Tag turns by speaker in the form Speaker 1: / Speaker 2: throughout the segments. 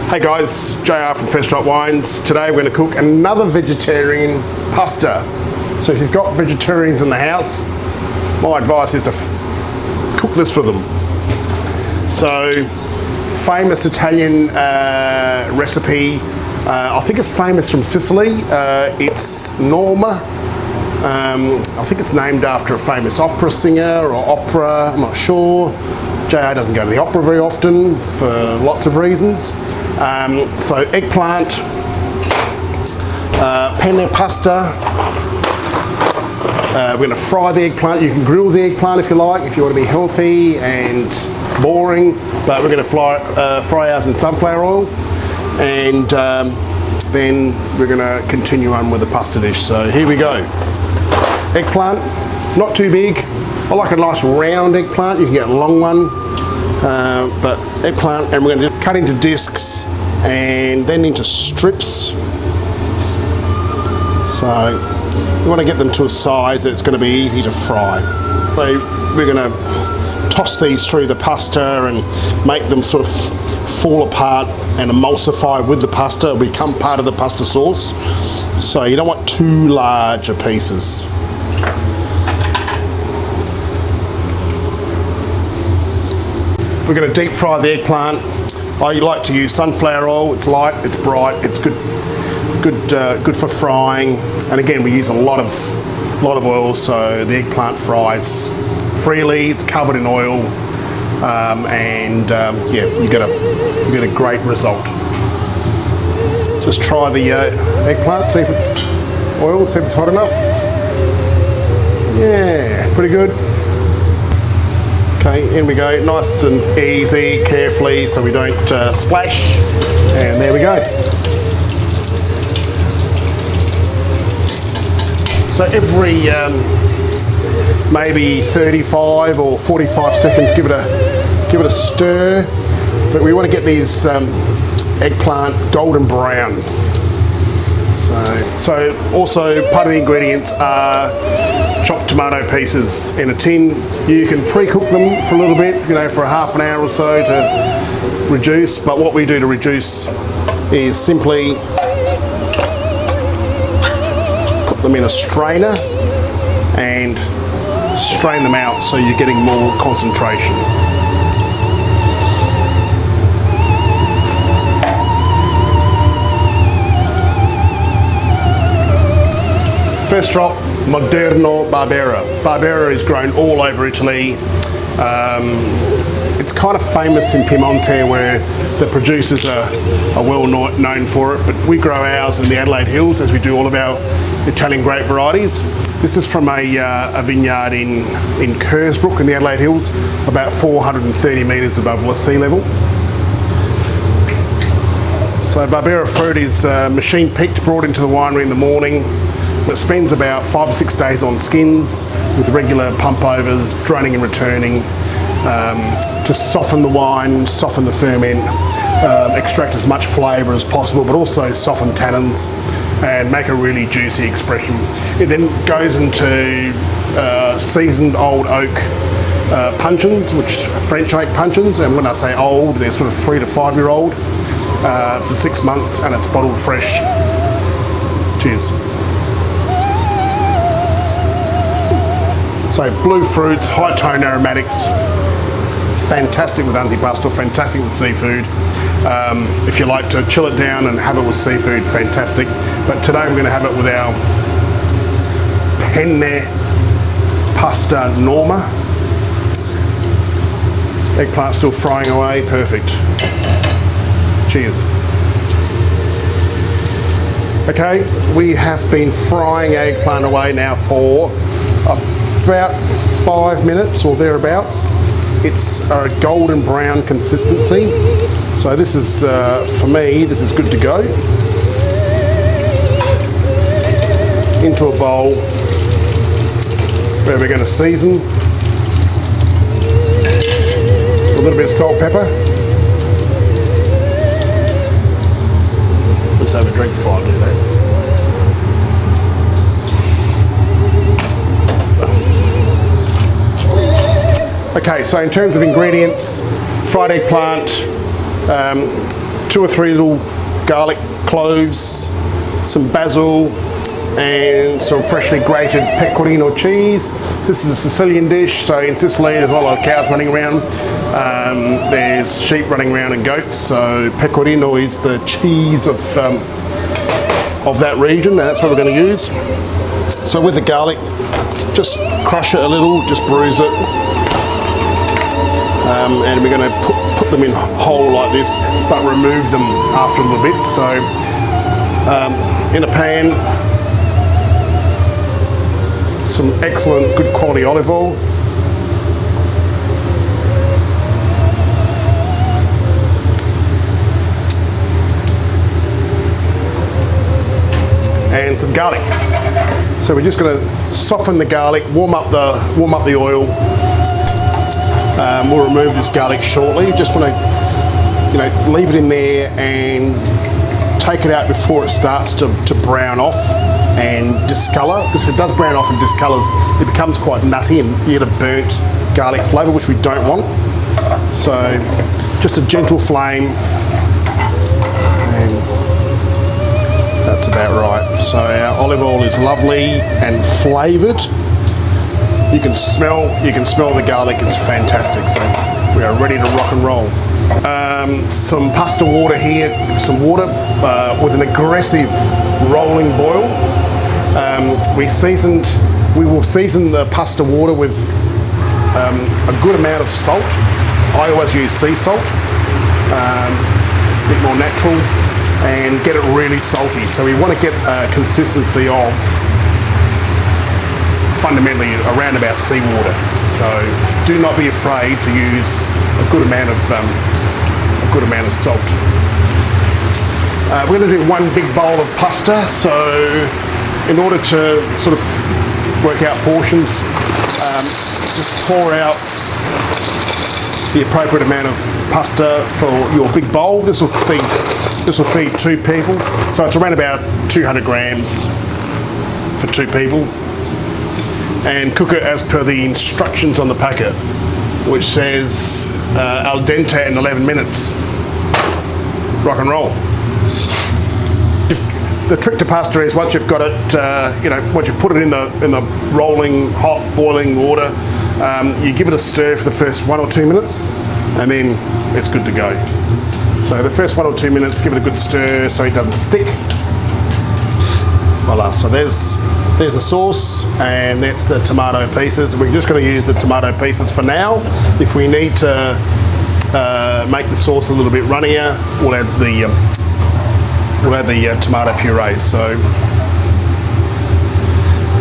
Speaker 1: Hey guys, JR from First Drop Wines. Today we're going to cook another vegetarian pasta. So if you've got vegetarians in the house, my advice is to cook this for them. So, famous Italian recipe. I think it's famous from Sicily. It's Norma. I think it's named after a famous opera singer or opera, I'm not sure. JR doesn't go to the opera very often for lots of reasons. So eggplant, penne pasta. We're going to fry the eggplant. You can grill the eggplant if you like, if you want to be healthy and boring, but we're going to fry ours in sunflower oil, and then we're going to continue on with the pasta dish. So here we go. Eggplant, not too big. I like a nice round eggplant. You can get a long one, but eggplant, and we're going to cut into discs and then into strips. So we want to get them to a size that's going to be easy to fry. So we're going to toss these through the pasta and make them sort of fall apart and emulsify with the pasta, become part of the pasta sauce. So you don't want too large pieces. We're going to deep fry the eggplant. I like to use sunflower oil. It's light, it's bright, it's good for frying. And again, we use a lot of oil, so the eggplant fries freely. It's covered in oil, yeah, you get a great result. Just try the eggplant, see if it's oil, see if it's hot enough. Yeah, pretty good. Okay, in we go, nice and easy, carefully, so we don't splash. And there we go. So every maybe 35 or 45 seconds, give it a stir. But we want to get these eggplant golden brown. So also part of the ingredients are chopped tomato pieces in a tin. You can pre-cook them for a little bit, for a half an hour or so to reduce. But what we do to reduce is simply put them in a strainer and strain them out so you're getting more concentration. First drop, Moderno Barbera. Barbera is grown all over Italy. It's kind of famous in Piemonte, where the producers are well known for it, but we grow ours in the Adelaide Hills, as we do all of our Italian grape varieties. This is from a vineyard in Kersbrook in the Adelaide Hills, about 430 metres above sea level. So Barbera fruit is machine picked, brought into the winery in the morning. It spends about 5 or 6 days on skins with regular pump overs, draining and returning, to soften the wine, soften the ferment, extract as much flavour as possible, but also soften tannins and make a really juicy expression. It then goes into seasoned old oak puncheons, which are French oak puncheons, and when I say old, they're sort of 3 to 5 year old, for 6 months, and it's bottled fresh. Cheers. So blue fruits, high tone aromatics, fantastic with antipasto, fantastic with seafood. If you like to chill it down and have it with seafood, fantastic. But today we're going to have it with our Penne pasta Norma. Eggplant still frying away, perfect. Cheers. Okay, we have been frying eggplant away now for about 5 minutes or thereabouts. It's a golden brown consistency. So this is, for me, this is good to go. Into a bowl where we're going to season. A little bit of salt, pepper. Let's have a drink before I do that. Okay, so in terms of ingredients, fried eggplant, 2 or 3 little garlic cloves, some basil, and some freshly grated pecorino cheese. This is a Sicilian dish, so in Sicily there's not a lot of cows running around. There's sheep running around and goats, so pecorino is the cheese of that region, and that's what we're going to use. So with the garlic, just crush it a little, just bruise it, and we're going to put them in whole like this, but remove them after a little bit. So in a pan, some excellent good quality olive oil, and some garlic. So we're just going to soften the garlic, warm up the oil. We'll remove this garlic shortly. Just want to, leave it in there and take it out before it starts to brown off and discolour. Because if it does brown off and discolours, it becomes quite nutty and you get a burnt garlic flavour, which we don't want. So just a gentle flame, and that's about right. So our olive oil is lovely and flavoured. You can smell the garlic. It's fantastic. So we are ready to rock and roll. Some pasta water here. Some water with an aggressive rolling boil. We will season the pasta water with a good amount of salt. I always use sea salt, a bit more natural, and get it really salty. So we want to get a consistency of fundamentally around about seawater. So do not be afraid to use a good amount of salt. We're going to do 1 big bowl of pasta. So in order to sort of work out portions, just pour out the appropriate amount of pasta for your big bowl. This will feed 2 people. So it's around about 200 grams for 2 people. And cook it as per the instructions on the packet, which says al dente in 11 minutes. Rock and roll. The trick to pasta is once you've got it, once you've put it in the rolling, hot, boiling water, you give it a stir for the first 1 or 2 minutes, and then it's good to go. So the first 1 or 2 minutes, give it a good stir so it doesn't stick. Voila, so there's the sauce, and that's the tomato pieces. We're just going to use the tomato pieces for now. If we need to make the sauce a little bit runnier, we'll add the tomato puree. So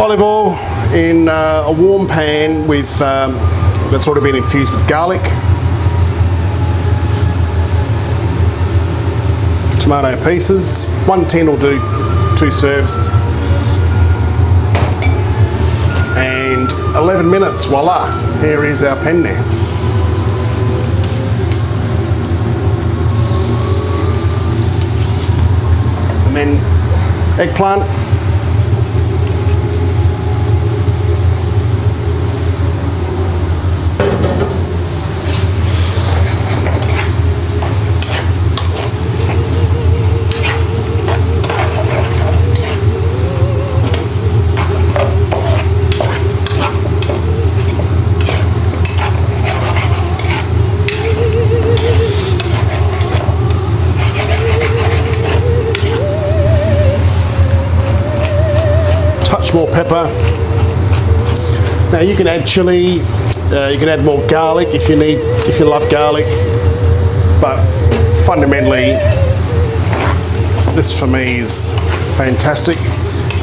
Speaker 1: olive oil in a warm pan with that's already been infused with garlic. Tomato pieces. 1 tin will do 2 serves. And 11 minutes, voila, here is our penne. And then eggplant. More pepper. Now you can add chili, you can add more garlic if you love garlic, but fundamentally this for me is fantastic.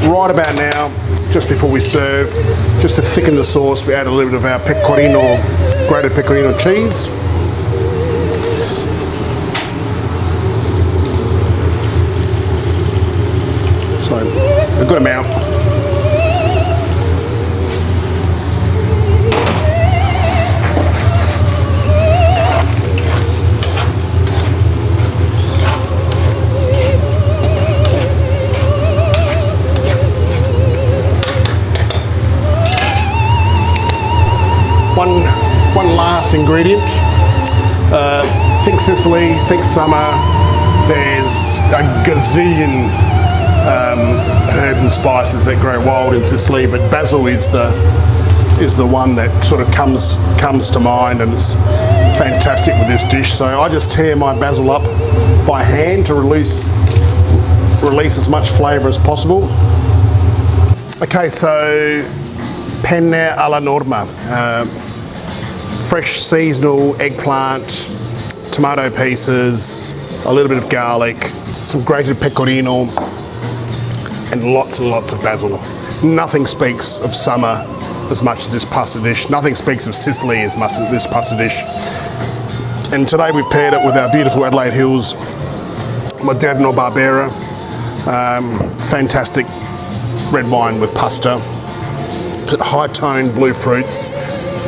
Speaker 1: Right about now, just before we serve, just to thicken the sauce, we add a little bit of our grated pecorino cheese. So a good amount. One last ingredient. Think Sicily, think summer, bazillion herbs and spices that grow wild in Sicily, but basil is the one that sort of comes to mind, and it's fantastic with this dish. So I just tear my basil up by hand to release as much flavour as possible. Okay, so Penne alla Norma. Fresh seasonal eggplant, tomato pieces, a little bit of garlic, some grated pecorino, and lots of basil. Nothing speaks of summer as much as this pasta dish. Nothing speaks of Sicily as much as this pasta dish. And today we've paired it with our beautiful Adelaide Hills Moderno Barbera. Fantastic red wine with pasta. High-toned blue fruits,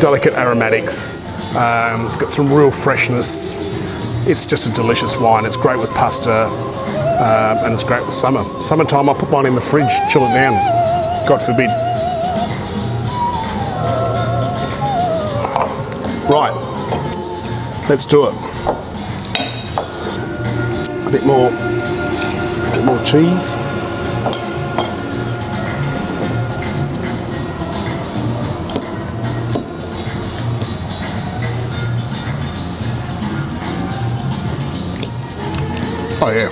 Speaker 1: delicate aromatics. Got some real freshness. It's just a delicious wine. It's great with pasta, and it's great with summer. Summertime, I'll put one in the fridge, chill it down. God forbid. Right, let's do it. A bit more cheese. Oh yeah.